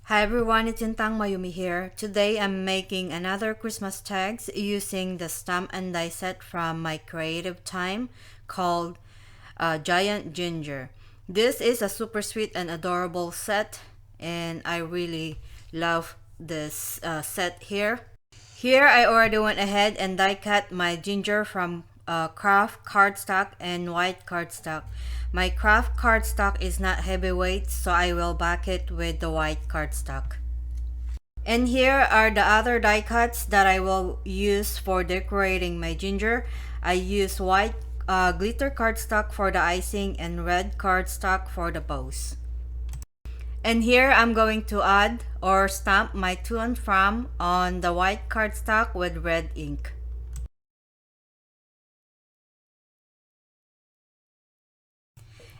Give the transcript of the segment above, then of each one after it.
Hi everyone, it's Sintang Mayumi here. Today I'm making another Christmas tags using the stamp and die set from my creative time called Giant Ginger. This is a super sweet and adorable set and I really love this set here. Here I already went ahead and die cut my ginger from craft cardstock and white cardstock. My craft cardstock is not heavyweight, so I will back it with the white cardstock. And here are the other die cuts that I will use for decorating my ginger. I use white glitter cardstock for the icing and red cardstock for the bows. And here I'm going to add or stamp my to and from on the white cardstock with red ink.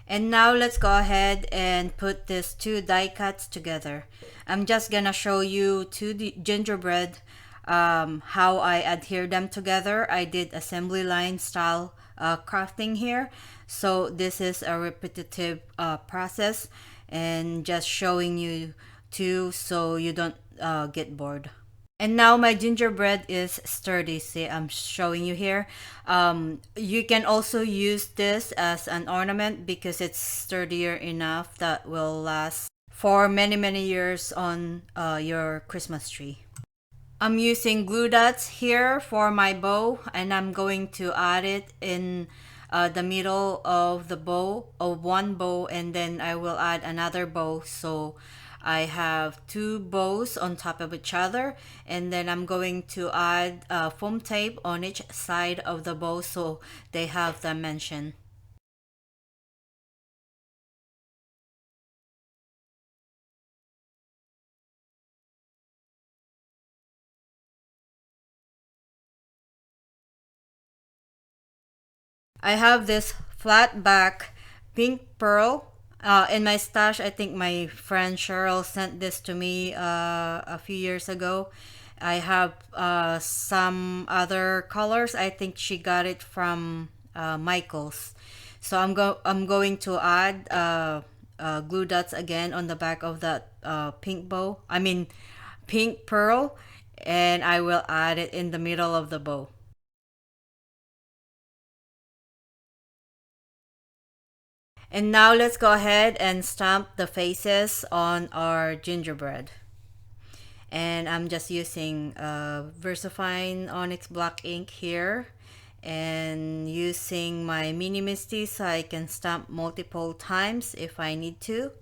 And now let's go ahead and put these two die cuts together. I'm just gonna show you the gingerbread, how I adhere them together. I did assembly line style crafting here. So this is a repetitive process and just showing you two so you don't get bored. And now my gingerbread is sturdy. See, I'm showing you here. You can also use this as an ornament because it's sturdier enough that will last for many years on your Christmas tree. I'm using glue dots here for my bow and I'm going to add it in the middle of the bow of one bow, and then I will add another bow, so I have two bows on top of each other, and then I'm going to add foam tape on each side of the bow so they have dimension. I have this flat back pink pearl in my stash. I think my friend Cheryl sent this to me a few years ago. I have some other colors. I think she got it from Michael's. So I'm going to add glue dots again on the back of that pink bow. I mean pink pearl, and I will add it in the middle of the bow. And now let's go ahead and stamp the faces on our gingerbread. And I'm just using VersaFine Onyx Black ink here and using my mini MISTI so I can stamp multiple times if I need to.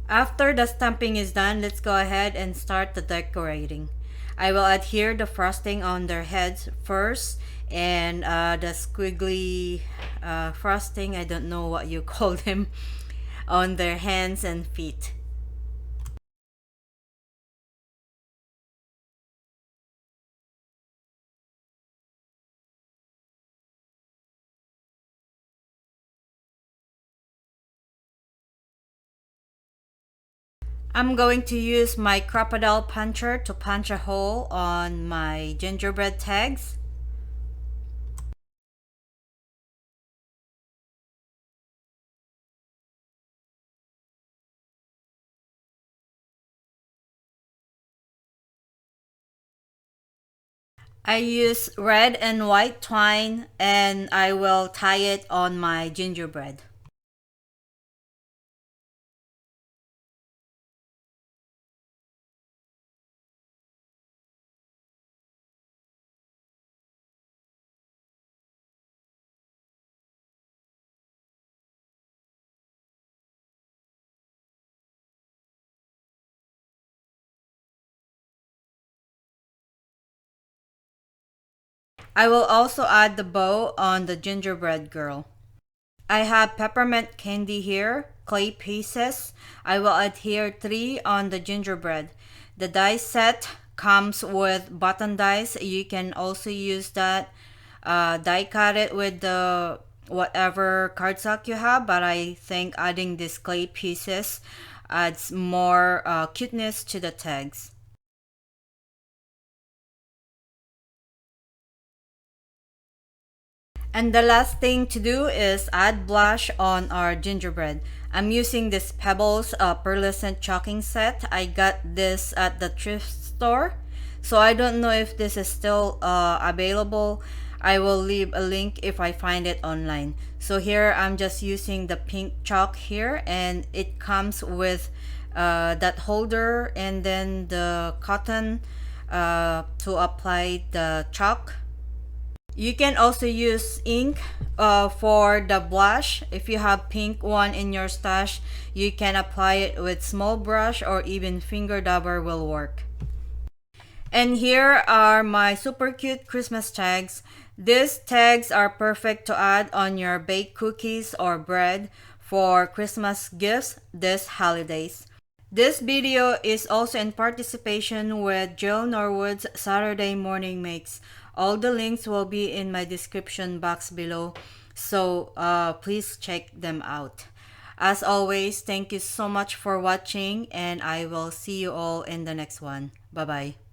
After the stamping is done, let's go ahead and start the decorating. I will adhere the frosting on their heads first, and the squiggly frosting, I don't know what you call them, on their hands and feet. I'm going to use my crocodile puncher to punch a hole on my gingerbread tags. I use red and white twine and I will tie it on my gingerbread. I will also add the bow on the gingerbread girl. I have peppermint candy here, clay pieces. I will adhere 3 on the gingerbread. The die set comes with button dies. You can also use that. Die cut it with the whatever cardstock you have, but I think adding these clay pieces adds more cuteness to the tags. And the last thing to do is add blush on our gingerbread. I'm using this Pebbles pearlescent chalking set. I got this at the thrift store. So I don't know if this is still available. I will leave a link if I find it online. So here I'm just using the pink chalk here, and it comes with that holder and then the cotton to apply the chalk. You can also use ink for the blush. If you have pink one in your stash, you can apply it with small brush or even finger dabber will work. And here are my super cute Christmas tags. These tags are perfect to add on your baked cookies or bread for Christmas gifts this holidays. This video is also in participation with Jill Norwood's Saturday Morning Makes. All the links will be in my description box below, so please check them out. As always, thank you so much for watching, and I will see you all in the next one. Bye bye.